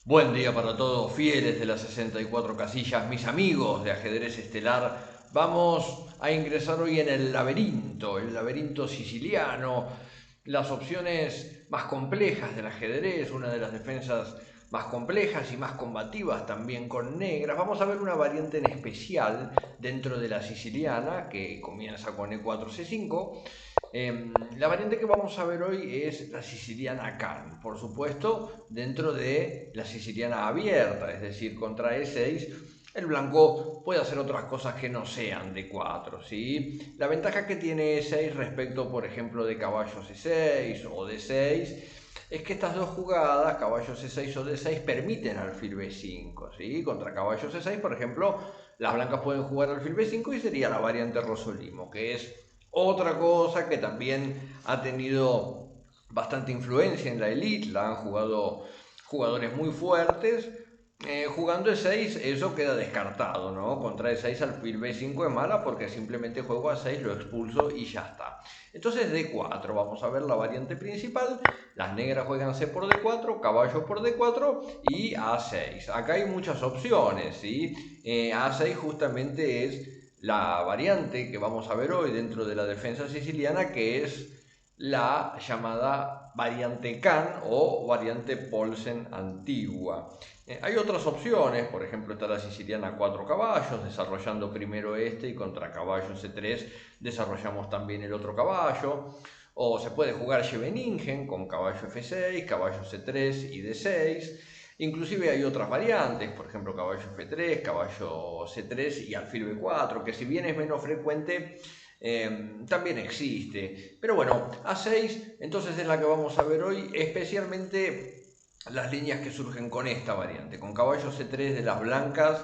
Buen día para todos, fieles de las 64 casillas, mis amigos de ajedrez estelar. Vamos a ingresar hoy en el laberinto siciliano, las opciones más complejas del ajedrez, una de las defensas más complejas y más combativas también con negras. Vamos a ver una variante en especial dentro de la siciliana que comienza con E4-C5. La variante que vamos a ver hoy es la siciliana Can, por supuesto, dentro de la siciliana abierta, es decir, contra E6. El blanco puede hacer otras cosas que no sean D4, ¿sí? La ventaja que tiene E6 respecto, por ejemplo, de caballo C6 o D6 es que estas dos jugadas, caballo C6 o D6, permiten alfil B5, ¿sí? Contra caballo C6, por ejemplo, las blancas pueden jugar alfil B5 y sería la variante Rosolimo, que es otra cosa que también ha tenido bastante influencia en la elite, la han jugado jugadores muy fuertes. Jugando E6 eso queda descartado, ¿no? Contra E6 alfil B5 es mala porque simplemente juego A6, lo expulso y ya está. Entonces D4, vamos a ver la variante principal. Las negras juegan C por D4, caballo por D4 y A6. Acá hay muchas opciones, ¿sí? A6 justamente es la variante que vamos a ver hoy dentro de la defensa siciliana, que es la llamada variante Can o variante Polsen antigua. Hay otras opciones, por ejemplo está la siciliana 4 caballos, desarrollando primero este y contra caballo C3 desarrollamos también el otro caballo. O se puede jugar Scheveningen con caballo F6, caballo C3 y D6. Inclusive hay otras variantes, por ejemplo caballo F3, caballo C3 y alfil B4, que si bien es menos frecuente, también existe. Pero bueno, A6 entonces es la que vamos a ver hoy, especialmente las líneas que surgen con esta variante, con caballo C3 de las blancas,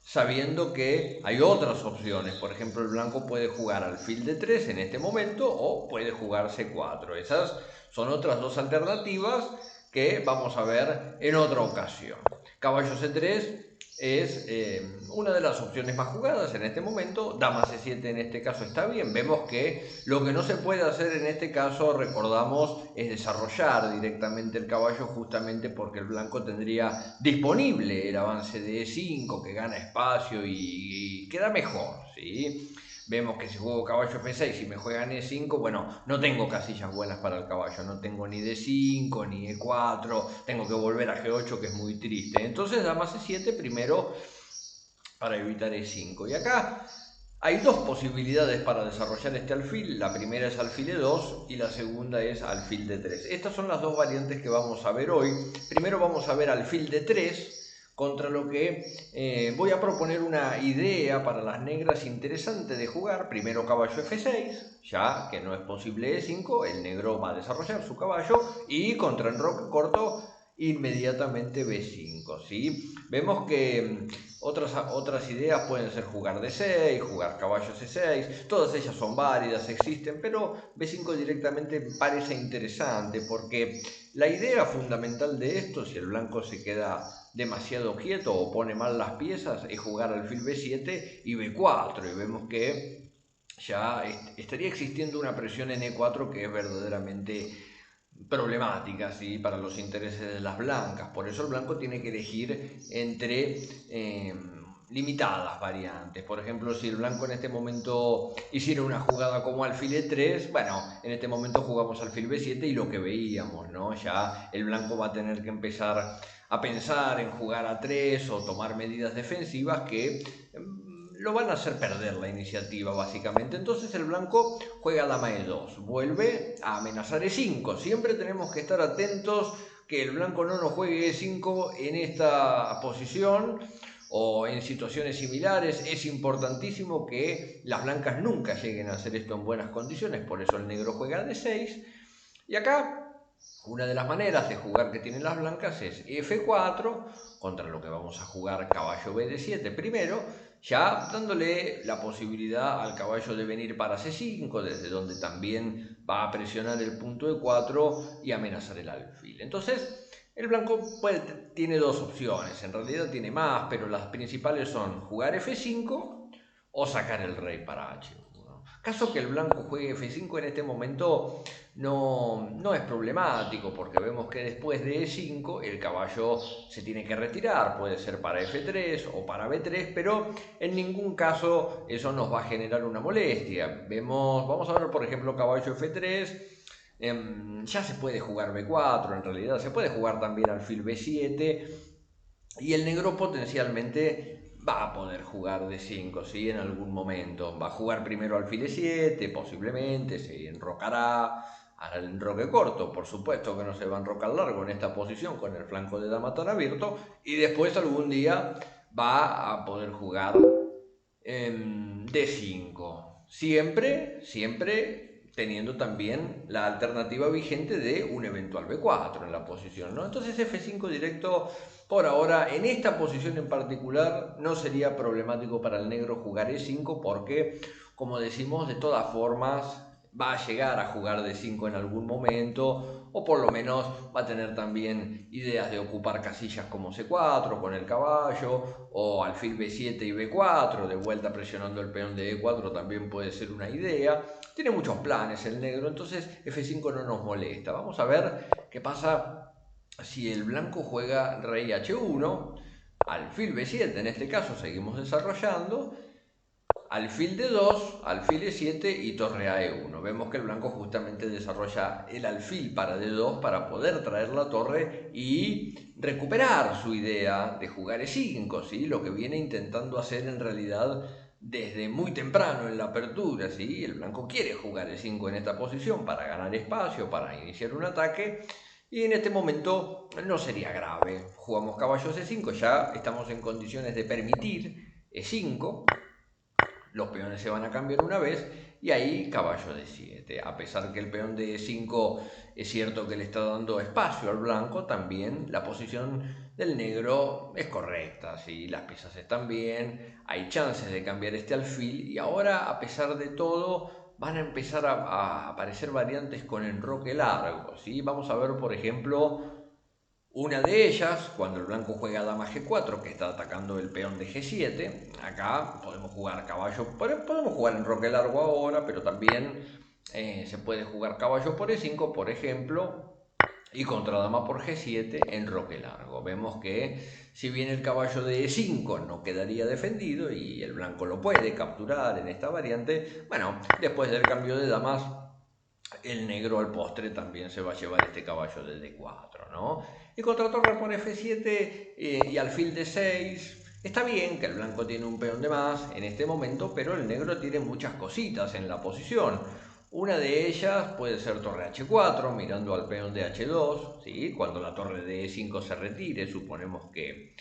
sabiendo que hay otras opciones. Por ejemplo, el blanco puede jugar alfil D3 en este momento o puede jugar C4. Esas son otras dos alternativas que vamos a ver en otra ocasión. Caballo C3 es una de las opciones más jugadas en este momento. Dama C7 en este caso está bien. Vemos que lo que no se puede hacer en este caso, recordamos, es desarrollar directamente el caballo, justamente porque el blanco tendría disponible el avance de E5 que gana espacio y queda mejor, ¿sí? Vemos que si juego caballo F6 y me juegan E5, bueno, no tengo casillas buenas para el caballo, no tengo ni D5 ni E4, tengo que volver a G8, que es muy triste. Entonces dama C7 primero para evitar E5. Y acá hay dos posibilidades para desarrollar este alfil. La primera es alfil E2 y la segunda es alfil D3. Estas son las dos variantes que vamos a ver hoy. Primero vamos a ver alfil D3, contra lo que voy a proponer una idea para las negras interesante de jugar. Primero caballo F6, ya que no es posible E5, el negro va a desarrollar su caballo, y contra enroque corto inmediatamente B5, ¿sí? Vemos que otras ideas pueden ser jugar D6, jugar caballo C6, todas ellas son válidas, existen, pero B5 directamente parece interesante porque la idea fundamental de esto, si el blanco se queda demasiado quieto o pone mal las piezas, es jugar alfil B7 y B4, y vemos que ya estaría existiendo una presión en E4 que es verdaderamente problemática, ¿sí? Para los intereses de las blancas. Por eso el blanco tiene que elegir entre limitadas variantes. Por ejemplo, si el blanco en este momento hiciera una jugada como alfil E3, bueno, en este momento jugamos alfil B7 y lo que veíamos, ¿no? Ya el blanco va a tener que empezar a pensar en jugar A3 o tomar medidas defensivas que lo van a hacer perder la iniciativa, básicamente. Entonces el blanco juega dama E2, vuelve a amenazar E5. Siempre tenemos que estar atentos que el blanco no nos juegue E5 en esta posición o en situaciones similares. Es importantísimo que las blancas nunca lleguen a hacer esto en buenas condiciones, por eso el negro juega D6. Y acá una de las maneras de jugar que tienen las blancas es F4, contra lo que vamos a jugar caballo BD7 primero, ya dándole la posibilidad al caballo de venir para C5, desde donde también va a presionar el punto E4 y amenazar el alfil. Entonces, el blanco tiene dos opciones, en realidad tiene más, pero las principales son jugar F5 o sacar el rey para H1. Caso que el blanco juegue F5 en este momento no es problemático, porque vemos que después de E5 el caballo se tiene que retirar, puede ser para F3 o para B3, pero en ningún caso eso nos va a generar una molestia. Vamos a ver por ejemplo caballo F3. Ya se puede jugar B4, en realidad se puede jugar también alfil B7 y el negro potencialmente va a poder jugar D5, ¿sí? En algún momento. Va a jugar primero alfil E7, posiblemente, se enrocará, hará el enroque corto, por supuesto que no se va a enrocar largo en esta posición con el flanco de dama tan abierto, y después algún día va a poder jugar D5. Siempre teniendo también la alternativa vigente de un eventual B4 en la posición, ¿no? Entonces F5 directo, por ahora, en esta posición en particular, no sería problemático para el negro jugar E5 porque, como decimos, de todas formas va a llegar a jugar D5 en algún momento, o por lo menos va a tener también ideas de ocupar casillas como C4 con el caballo, o alfil B7 y B4, de vuelta presionando el peón de E4 también puede ser una idea. Tiene muchos planes el negro, entonces F5 no nos molesta. Vamos a ver qué pasa si el blanco juega rey H1, alfil B7, en este caso seguimos desarrollando, alfil D2, alfil E7 y torre a E1. Vemos que el blanco justamente desarrolla el alfil para D2 para poder traer la torre y recuperar su idea de jugar E5, ¿sí? Lo que viene intentando hacer en realidad desde muy temprano en la apertura, ¿sí? El blanco quiere jugar E5 en esta posición para ganar espacio, para iniciar un ataque. Y en este momento no sería grave. Jugamos caballo C5, ya estamos en condiciones de permitir E5. Los peones se van a cambiar una vez y ahí caballo de 7. A pesar que el peón de 5 es cierto que le está dando espacio al blanco, también la posición del negro es correcta, ¿sí? Las piezas están bien, hay chances de cambiar este alfil y ahora, a pesar de todo, van a empezar a aparecer variantes con enroque largo, ¿sí? Vamos a ver, por ejemplo, una de ellas, cuando el blanco juega dama G4, que está atacando el peón de G7, acá podemos jugar caballo, podemos jugar enroque largo ahora, pero también se puede jugar caballo por E5, por ejemplo, y contra dama por G7 enroque largo. Vemos que si bien el caballo de E5 no quedaría defendido y el blanco lo puede capturar en esta variante, bueno, después del cambio de damas el negro al postre también se va a llevar este caballo de D4, ¿no? Y contra torre por F7 y alfil D6. Está bien que el blanco tiene un peón de más en este momento, pero el negro tiene muchas cositas en la posición. Una de ellas puede ser torre H4, mirando al peón de H2, ¿sí? Cuando la torre de E5 se retire, suponemos que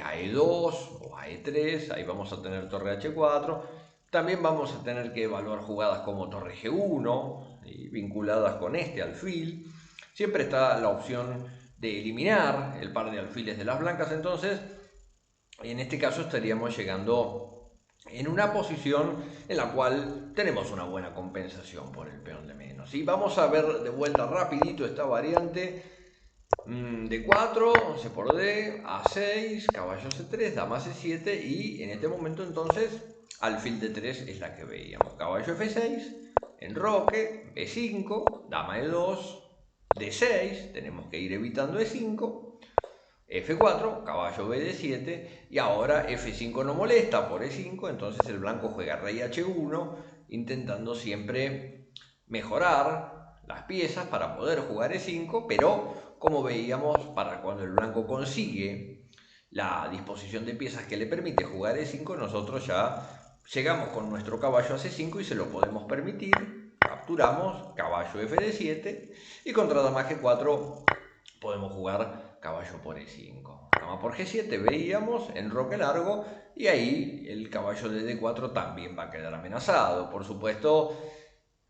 a E2 o a E3, ahí vamos a tener torre H4. También vamos a tener que evaluar jugadas como torre G1, vinculadas con este alfil. Siempre está la opción de eliminar el par de alfiles de las blancas, entonces en este caso estaríamos llegando en una posición en la cual tenemos una buena compensación por el peón de menos. Y vamos a ver de vuelta rapidito esta variante. D4, C por D, A6, caballo C3, dama C7 y en este momento entonces alfil D3 es la que veíamos. Caballo F6, enroque, B5, dama E2, D6, tenemos que ir evitando E5, F4, caballo B D7 y ahora F5 no molesta por E5, entonces el blanco juega rey H1 intentando siempre mejorar las piezas para poder jugar E5, pero como veíamos, para cuando el blanco consigue la disposición de piezas que le permite jugar E5, nosotros ya llegamos con nuestro caballo a C5 y se lo podemos permitir. Capturamos, caballo F de 7 y contra dama G4 podemos jugar caballo por E5. Dama por G7 veíamos, enroque largo y ahí el caballo de D4 también va a quedar amenazado. Por supuesto,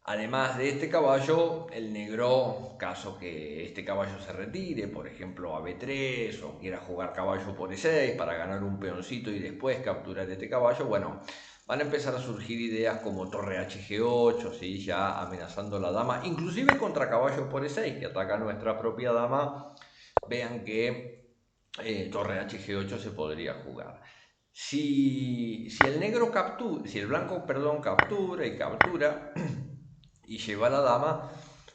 además de este caballo, el negro, caso que este caballo se retire, por ejemplo a B3 o quiera jugar caballo por E6 para ganar un peoncito y después capturar este caballo, bueno, van a empezar a surgir ideas como torre HG8, ¿sí? Ya amenazando la dama, inclusive contra caballo por E6 que ataca a nuestra propia dama. Vean que torre HG8 se podría jugar. Si el negro captura, si el blanco, perdón, captura y lleva a la dama,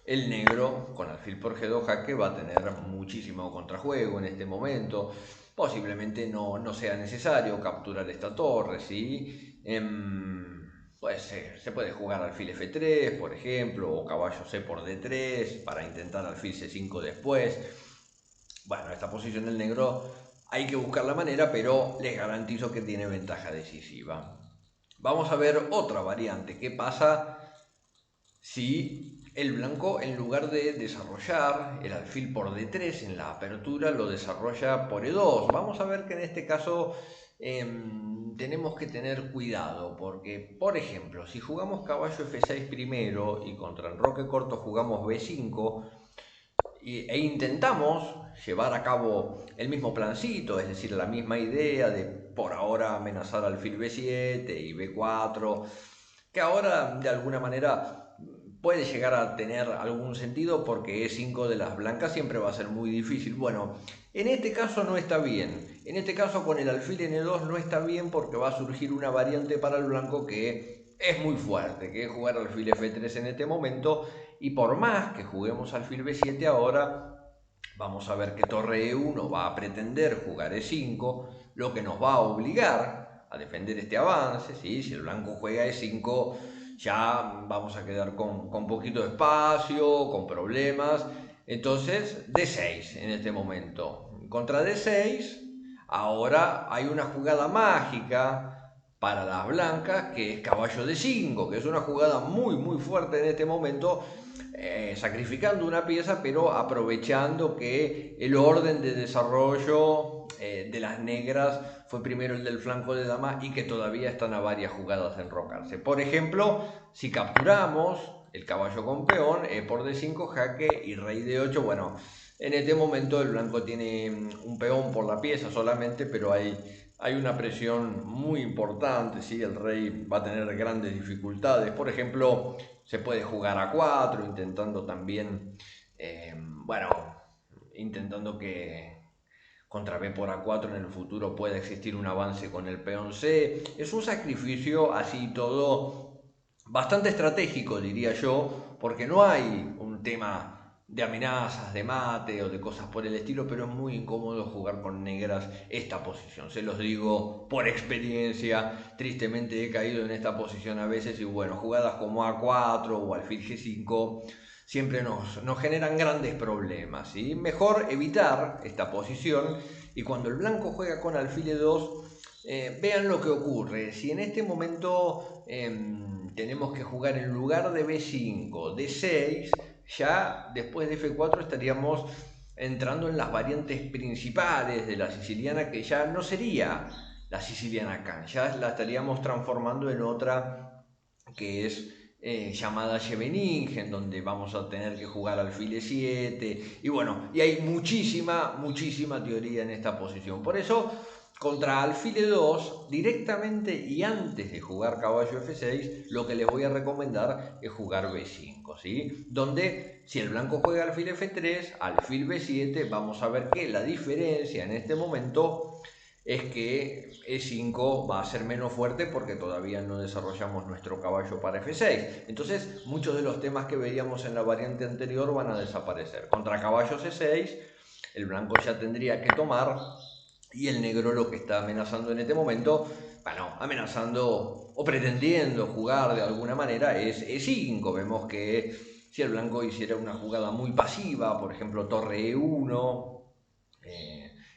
el negro con alfil por G2 jaque va a tener muchísimo contrajuego en este momento. Posiblemente no sea necesario capturar esta torre, ¿sí? Pues se puede jugar alfil F3, por ejemplo, o caballo C por D3 para intentar alfil C5 después. Bueno, esta posición del negro hay que buscar la manera, pero les garantizo que tiene ventaja decisiva. Vamos a ver otra variante. ¿Qué pasa si el blanco, en lugar de desarrollar el alfil por D3 en la apertura, lo desarrolla por E2? Vamos a ver que en este caso tenemos que tener cuidado, porque, por ejemplo, si jugamos caballo F6 primero y contra enroque corto jugamos B5, e intentamos llevar a cabo el mismo plancito, es decir, la misma idea de por ahora amenazar alfil B7 y B4, que ahora de alguna manera puede llegar a tener algún sentido porque E5 de las blancas siempre va a ser muy difícil. Bueno, en este caso no está bien. En este caso con el alfil en E2 no está bien porque va a surgir una variante para el blanco que es muy fuerte, que es jugar alfil F3 en este momento, y por más que juguemos alfil B7 ahora, vamos a ver que torre E1 va a pretender jugar E5, lo que nos va a obligar a defender este avance, ¿sí? Si el blanco juega E5 ya vamos a quedar con poquito espacio, con problemas. Entonces D6 en este momento. Contra D6 ahora hay una jugada mágica para las blancas, que es caballo D5, que es una jugada muy fuerte en este momento, sacrificando una pieza, pero aprovechando que el orden de desarrollo de las negras fue primero el del flanco de dama y que todavía están a varias jugadas de enrocarse. Por ejemplo, si capturamos el caballo con peón, por D5 jaque y rey D8, bueno, en este momento el blanco tiene un peón por la pieza solamente, pero hay una presión muy importante, ¿sí? El rey va a tener grandes dificultades. Por ejemplo, se puede jugar a 4, intentando también, intentando que contra B por A4 en el futuro pueda existir un avance con el peón C. Es un sacrificio así todo bastante estratégico, diría yo, porque no hay un tema de amenazas, de mate o de cosas por el estilo, pero es muy incómodo jugar con negras esta posición. Se los digo por experiencia, tristemente he caído en esta posición a veces y bueno, jugadas como A4 o alfil G5 siempre nos generan grandes problemas, ¿sí? Mejor evitar esta posición, y cuando el blanco juega con alfil E2, vean lo que ocurre. Si en este momento tenemos que jugar en lugar de B5, D6, ya después de F4 estaríamos entrando en las variantes principales de la siciliana, que ya no sería la siciliana Can, ya la estaríamos transformando en otra que es llamada Scheveningen, donde vamos a tener que jugar alfil E7, y bueno, y hay muchísima teoría en esta posición. Por eso, contra alfil E2, directamente y antes de jugar caballo F6, lo que les voy a recomendar es jugar B5, ¿sí? Donde, si el blanco juega alfil F3, alfil B7, vamos a ver que la diferencia en este momento es que E5 va a ser menos fuerte porque todavía no desarrollamos nuestro caballo para F6. Entonces, muchos de los temas que veíamos en la variante anterior van a desaparecer. Contra caballo C6, el blanco ya tendría que tomar, y el negro lo que está amenazando en este momento, amenazando o pretendiendo jugar de alguna manera, es E5. Vemos que si el blanco hiciera una jugada muy pasiva, por ejemplo torre E1,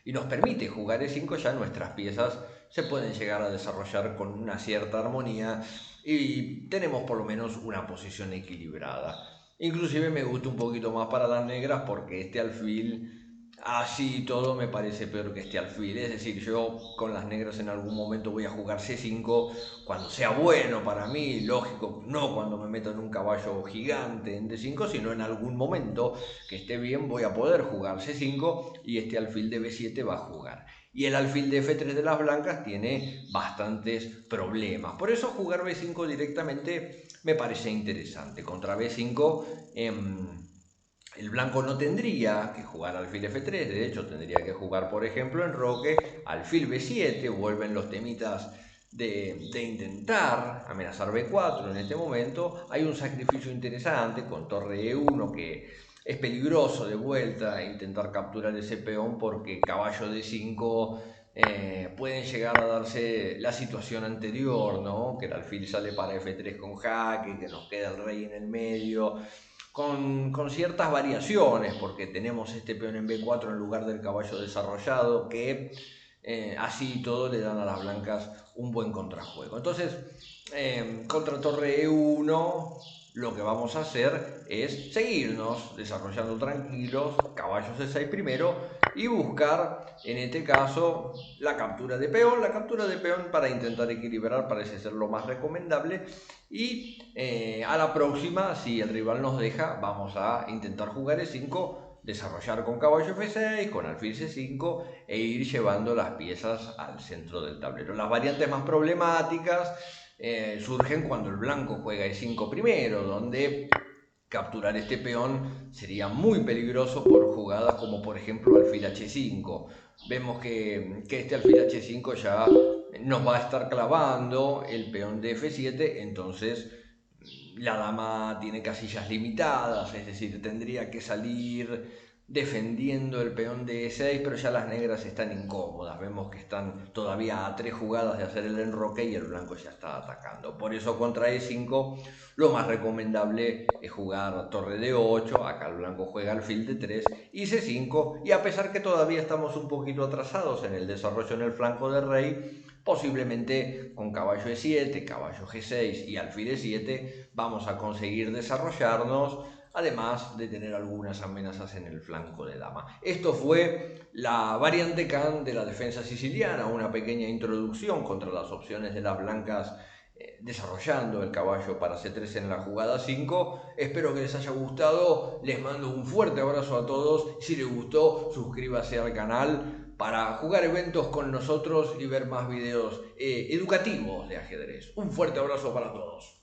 y nos permite jugar E5, ya nuestras piezas se pueden llegar a desarrollar con una cierta armonía y tenemos por lo menos una posición equilibrada. Inclusive me gusta un poquito más para las negras porque este alfil, así todo, me parece peor que este alfil. Es decir, yo con las negras en algún momento voy a jugar C5 cuando sea bueno para mí, lógico, no cuando me meto en un caballo gigante en D5, sino en algún momento que esté bien voy a poder jugar C5 y este alfil de B7 va a jugar. Y el alfil de F3 de las blancas tiene bastantes problemas. Por eso jugar B5 directamente me parece interesante. Contra B5 El blanco no tendría que jugar alfil F3, de hecho tendría que jugar, por ejemplo, en roque alfil B7, vuelven los temitas de intentar amenazar B4 en este momento. Hay un sacrificio interesante con torre E1 que es peligroso de vuelta intentar capturar ese peón porque caballo D5 pueden llegar a darse la situación anterior, ¿no? Que el alfil sale para F3 con jaque, que nos queda el rey en el medio con ciertas variaciones, porque tenemos este peón en B4 en lugar del caballo desarrollado, que así y todo le dan a las blancas un buen contrajuego. Entonces, contra torre E1, lo que vamos a hacer es seguirnos desarrollando tranquilos, caballo C6 primero, y buscar, en este caso, la captura de peón. La captura de peón para intentar equilibrar parece ser lo más recomendable. Y a la próxima, si el rival nos deja, vamos a intentar jugar E5, desarrollar con caballo F6, con alfil C5 e ir llevando las piezas al centro del tablero. Las variantes más problemáticas surgen cuando el blanco juega E5 primero, donde capturar este peón sería muy peligroso por jugadas como por ejemplo alfil H5. Vemos que este alfil H5 ya nos va a estar clavando el peón de F7, entonces la dama tiene casillas limitadas, es decir, tendría que salir defendiendo el peón de E6, pero ya las negras están incómodas. Vemos que están todavía a 3 jugadas de hacer el enroque y el blanco ya está atacando. Por eso contra E5 lo más recomendable es jugar torre de 8, acá el blanco juega alfil de 3 y C5, y a pesar que todavía estamos un poquito atrasados en el desarrollo en el flanco de rey, posiblemente con caballo E7, caballo G6 y alfil E7 vamos a conseguir desarrollarnos, además de tener algunas amenazas en el flanco de dama. Esto fue la variante Can de la defensa siciliana, una pequeña introducción contra las opciones de las blancas desarrollando el caballo para C3 en la jugada 5. Espero que les haya gustado, les mando un fuerte abrazo a todos. Si les gustó, suscríbase al canal para jugar eventos con nosotros y ver más videos educativos de ajedrez. Un fuerte abrazo para todos.